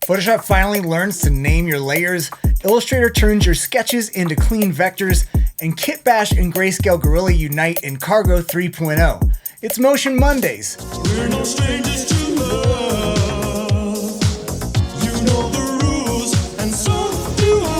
Photoshop finally learns to name your layers, Illustrator turns your sketches into clean vectors, and KitBash and Greyscalegorilla unite in Cargo 3.0. It's Motion Mondays. We're no strangers to love. You know the rules, and so do I.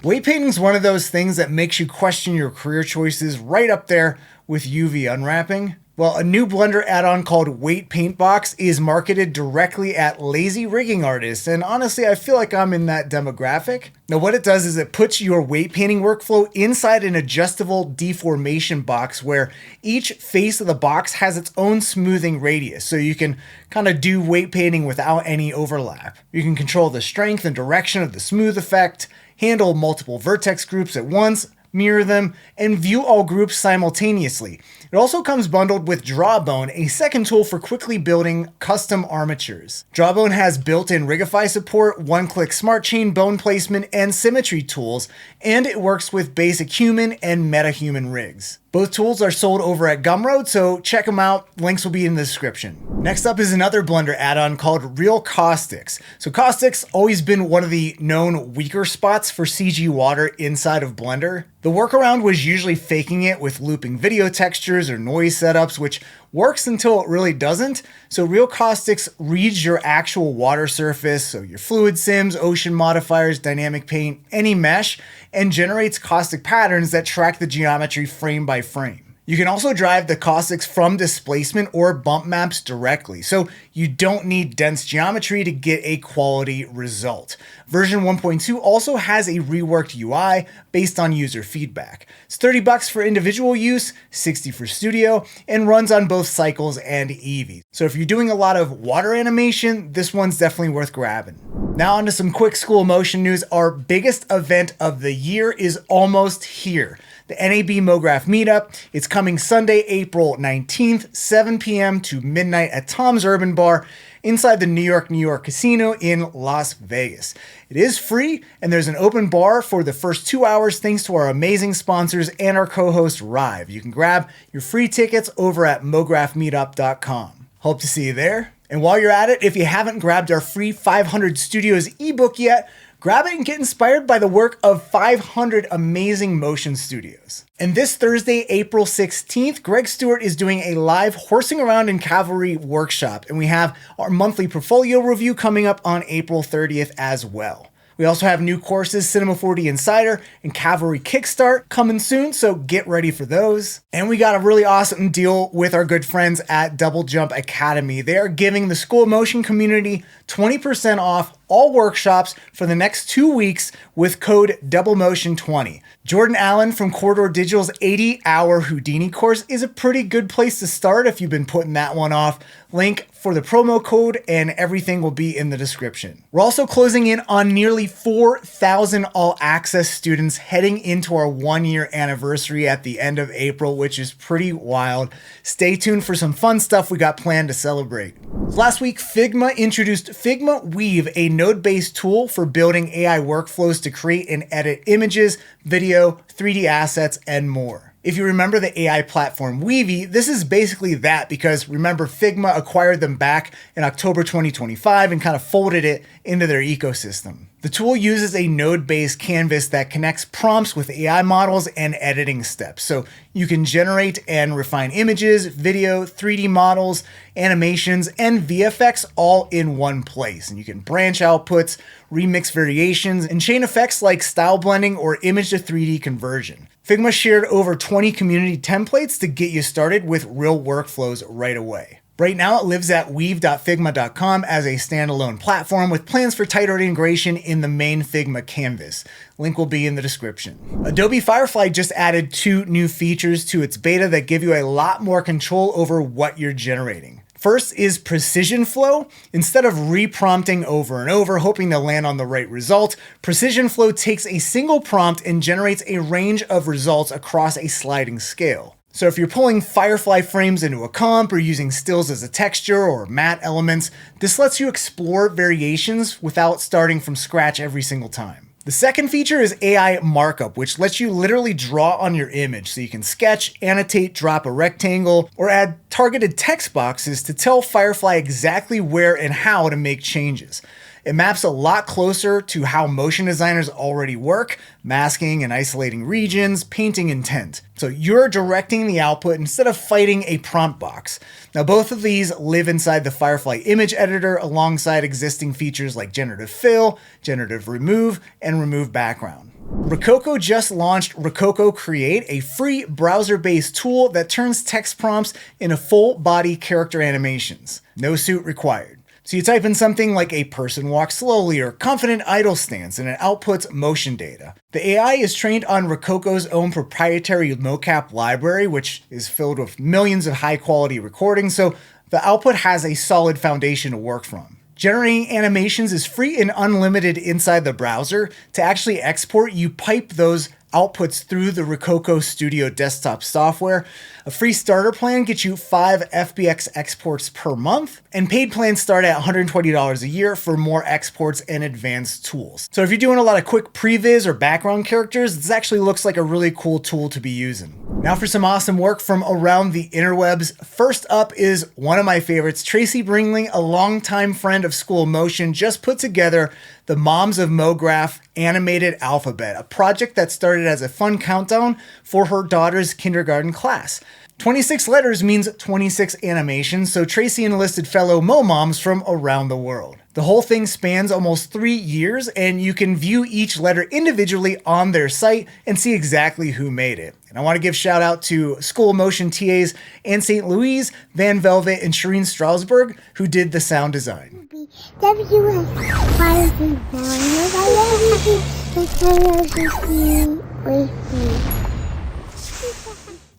Weight painting is one of those things that makes you question your career choices, right up there with UV unwrapping. Well, a new Blender add-on called Weight Paint Box is marketed directly at lazy rigging artists, and honestly, I feel like I'm in that demographic. Now, what it does is it puts your weight painting workflow inside an adjustable deformation box where each face of the box has its own smoothing radius, so you can kind of do weight painting without any overlap. You can control the strength and direction of the smooth effect, handle multiple vertex groups at once, mirror them, and view all groups simultaneously. It also comes bundled with Drawbone, a second tool for quickly building custom armatures. Drawbone has built-in Rigify support, one-click smart chain bone placement, and symmetry tools, and it works with basic human and meta-human rigs. Both tools are sold over at Gumroad, so check them out. Links will be in the description. Next up is another Blender add-on called Real Caustics. So Caustics always been one of the known weaker spots for CG water inside of Blender. The workaround was usually faking it with looping video textures or noise setups, which works until it really doesn't. So Real Caustics reads your actual water surface, so your fluid sims, ocean modifiers, dynamic paint, any mesh, and generates caustic patterns that track the geometry frame by frame. You can also drive the caustics from displacement or bump maps directly, so you don't need dense geometry to get a quality result. Version 1.2 also has a reworked UI based on user feedback. It's $30 for individual use, $60 for studio, and runs on both Cycles and Eevee. So if you're doing a lot of water animation, this one's definitely worth grabbing. Now onto some quick school motion news. Our biggest event of the year is almost here. The NAB MoGraph Meetup. It's coming Sunday, April 19th, 7 p.m. to midnight at Tom's Urban Bar inside the New York Casino in Las Vegas. It is free, and there's an open bar for the first 2 hours thanks to our amazing sponsors and our co-host Rive. You can grab your free tickets over at mographmeetup.com. Hope to see you there. And while you're at it, if you haven't grabbed our free 500 Studios ebook yet, grab it and get inspired by the work of 500 amazing motion studios. And this Thursday, April 16th, Greg Stewart is doing a live Horsing Around in Cavalry workshop, and we have our monthly portfolio review coming up on April 30th as well. We also have new courses, Cinema 4D Insider and Cavalry Kickstart, coming soon, so get ready for those. And we got a really awesome deal with our good friends at Double Jump Academy. They are giving the School of Motion community 20% off all workshops for the next 2 weeks with code DoubleMotion20. Jordan Allen from Corridor Digital's 80-hour Houdini course is a pretty good place to start if you've been putting that one off. Link for the promo code and everything will be in the description. We're also closing in on nearly 4,000 all-access students heading into our 1-year anniversary at the end of April, which is pretty wild. Stay tuned for some fun stuff we got planned to celebrate. Last week, Figma introduced Figma Weave, a node-based tool for building AI workflows to create and edit images, video, 3D assets, and more. If you remember the AI platform Weavy, this is basically that because remember Figma acquired them back in October 2025 and kind of folded it into their ecosystem. The tool uses a node-based canvas that connects prompts with AI models and editing steps. So you can generate and refine images, video, 3D models, animations, and VFX all in one place. And you can branch outputs, remix variations, and chain effects like style blending or image to 3D conversion. Figma shared over 20 community templates to get you started with real workflows right away. Right now, it lives at weave.figma.com as a standalone platform with plans for tighter integration in the main Figma canvas. Link will be in the description. Adobe Firefly just added 2 new features to its beta that give you a lot more control over what you're generating. First is Precision Flow. Instead of reprompting over and over, hoping to land on the right result, Precision Flow takes a single prompt and generates a range of results across a sliding scale. So if you're pulling Firefly frames into a comp or using stills as a texture or matte elements, this lets you explore variations without starting from scratch every single time. The second feature is AI markup, which lets you literally draw on your image, so you can sketch, annotate, drop a rectangle, or add targeted text boxes to tell Firefly exactly where and how to make changes. It maps a lot closer to how motion designers already work, masking and isolating regions, painting intent. So you're directing the output instead of fighting a prompt box. Now both of these live inside the Firefly image editor alongside existing features like generative fill, generative remove, and remove background. Rokoko just launched Rokoko Create, a free browser-based tool that turns text prompts into full-body character animations. No suit required. So you type in something like a person walks slowly or confident idle stance and it outputs motion data. The AI is trained on Rokoko's own proprietary Mocap library, which is filled with millions of high quality recordings, so the output has a solid foundation to work from. Generating animations is free and unlimited inside the browser. To actually export, you pipe those outputs through the Rokoko Studio desktop software. A free starter plan gets you 5 FBX exports per month, and paid plans start at $120 a year for more exports and advanced tools. So if you're doing a lot of quick previs or background characters, this actually looks like a really cool tool to be using. Now for some awesome work from around the interwebs. First up is one of my favorites. Tracy Bringling, a longtime friend of School of Motion, just put together the Moms of MoGraph animated alphabet, a project that started as a fun countdown for her daughter's kindergarten class. 26 letters means 26 animations, so Tracy enlisted fellow Mo moms from around the world. The whole thing spans almost 3 years, and you can view each letter individually on their site and see exactly who made it. And I want to give shout out to School of Motion TAs Anne St. Louise, Van Velvet, and Shireen Strasberg, who did the sound design.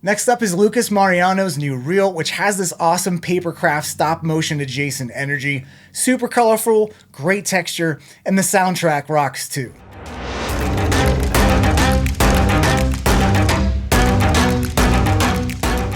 Next up is Lucas Mariano's new reel, which has this awesome papercraft stop motion adjacent energy, super colorful, great texture, and the soundtrack rocks too.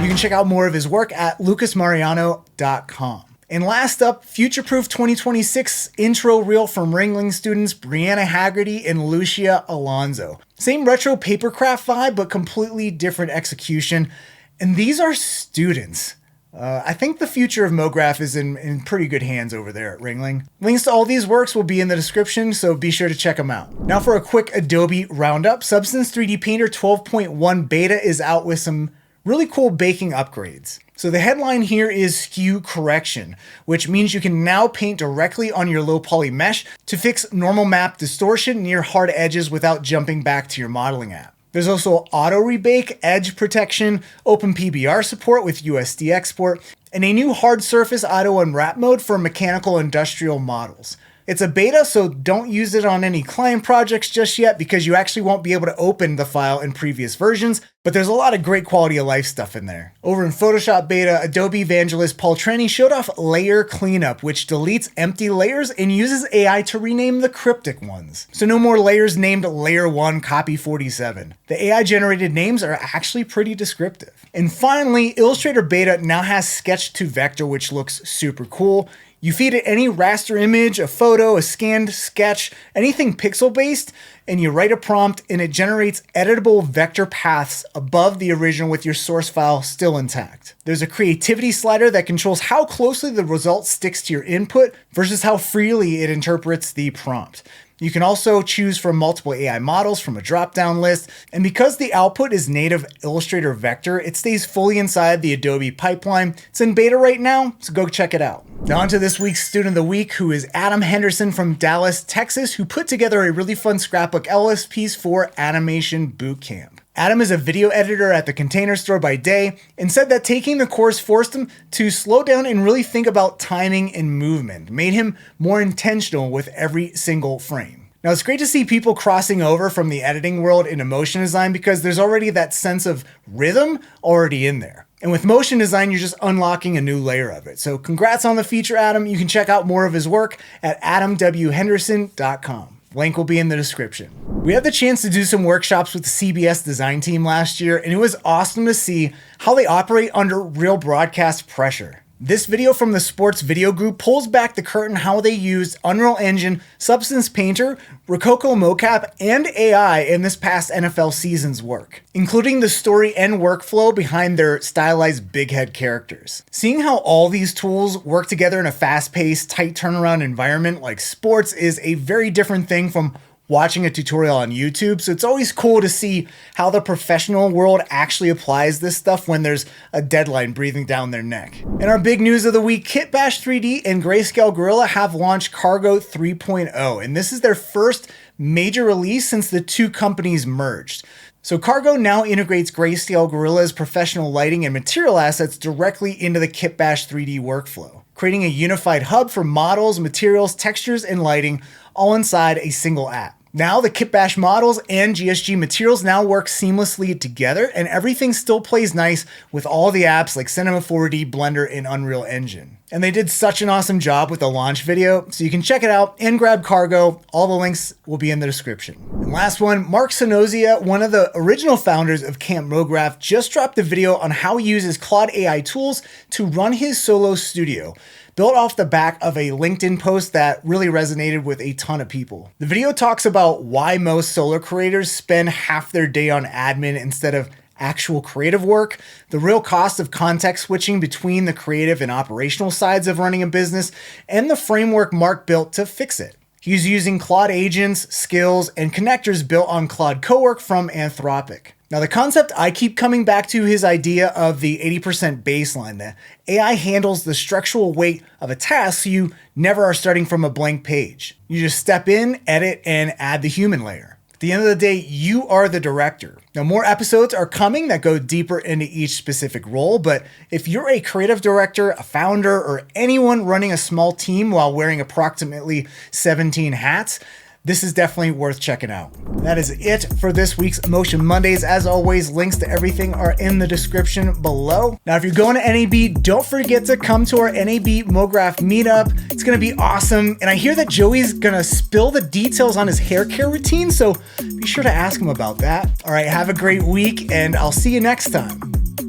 You can check out more of his work at lucasmariano.com. And last up, Future-Proof 2026 intro reel from Ringling students Brianna Haggerty and Lucia Alonso. Same retro papercraft vibe, but completely different execution. And these are students. I think the future of MoGraph is in pretty good hands over there at Ringling. Links to all these works will be in the description, so be sure to check them out. Now for a quick Adobe roundup, Substance 3D Painter 12.1 beta is out with some really cool baking upgrades. So the headline here is skew correction, which means you can now paint directly on your low poly mesh to fix normal map distortion near hard edges without jumping back to your modeling app. There's also auto rebake, edge protection, open PBR support with USD export, and a new hard surface auto unwrap mode for mechanical industrial models. It's a beta, so don't use it on any client projects just yet because you actually won't be able to open the file in previous versions, but there's a lot of great quality of life stuff in there. Over in Photoshop Beta, Adobe evangelist Paul Trenny showed off Layer Cleanup, which deletes empty layers and uses AI to rename the cryptic ones. So no more layers named Layer 1 Copy 47. The AI-generated names are actually pretty descriptive. And finally, Illustrator Beta now has Sketch to Vector, which looks super cool. You feed it any raster image, a photo, a scanned sketch, anything pixel-based, and you write a prompt and it generates editable vector paths above the original with your source file still intact. There's a creativity slider that controls how closely the result sticks to your input versus how freely it interprets the prompt. You can also choose from multiple AI models from a drop-down list, and because the output is native Illustrator Vector, it stays fully inside the Adobe pipeline. It's in beta right now, so go check it out. Now on to this week's Student of the Week, who is Adam Henderson from Dallas, Texas, who put together a really fun scrapbook LS piece for Animation Bootcamp. Adam is a video editor at the Container Store by day and said that taking the course forced him to slow down and really think about timing and movement, made him more intentional with every single frame. Now it's great to see people crossing over from the editing world into motion design because there's already that sense of rhythm already in there. And with motion design, you're just unlocking a new layer of it. So congrats on the feature, Adam. You can check out more of his work at adamwhenderson.com. Link will be in the description. We had the chance to do some workshops with the CBS design team last year, and it was awesome to see how they operate under real broadcast pressure. This video from the sports video group pulls back the curtain how they used Unreal Engine, Substance Painter, Rokoko mocap, and AI in this past NFL season's work, including the story and workflow behind their stylized big head characters. Seeing how all these tools work together in a fast-paced, tight turnaround environment like sports is a very different thing from watching a tutorial on YouTube, so it's always cool to see how the professional world actually applies this stuff when there's a deadline breathing down their neck. In our big news of the week, KitBash3D and Greyscalegorilla have launched Cargo 3.0, and this is their first major release since the two companies merged. So Cargo now integrates Greyscalegorilla's professional lighting and material assets directly into the KitBash3D workflow, creating a unified hub for models, materials, textures, and lighting all inside a single app. Now the KitBash models and GSG materials now work seamlessly together, and everything still plays nice with all the apps like Cinema 4D, Blender, and Unreal Engine. And they did such an awesome job with the launch video, so you can check it out and grab Cargo. All the links will be in the description. And last one, Mark Cernosia, one of the original founders of Camp MoGraph, just dropped a video on how he uses Claude AI tools to run his solo studio, built off the back of a LinkedIn post that really resonated with a ton of people. The video talks about why most solo creators spend half their day on admin instead of actual creative work, the real cost of context switching between the creative and operational sides of running a business, and the framework Mark built to fix it. He's using Claude agents, skills, and connectors built on Claude Cowork from Anthropic. Now, the concept I keep coming back to his idea of the 80% baseline. The AI handles the structural weight of a task, so you never are starting from a blank page. You just step in, edit, and add the human layer. At the end of the day, you are the director. Now, more episodes are coming that go deeper into each specific role, but if you're a creative director, a founder, or anyone running a small team while wearing approximately 17 hats, this is definitely worth checking out. That is it for this week's Motion Mondays. As always, links to everything are in the description below. Now, if you're going to NAB, don't forget to come to our NAB MoGraph meetup. It's going to be awesome. And I hear that Joey's going to spill the details on his hair care routine, so be sure to ask him about that. All right, have a great week, and I'll see you next time.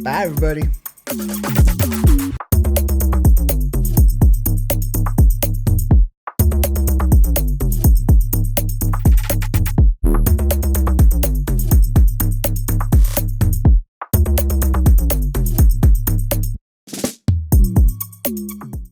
Bye, everybody.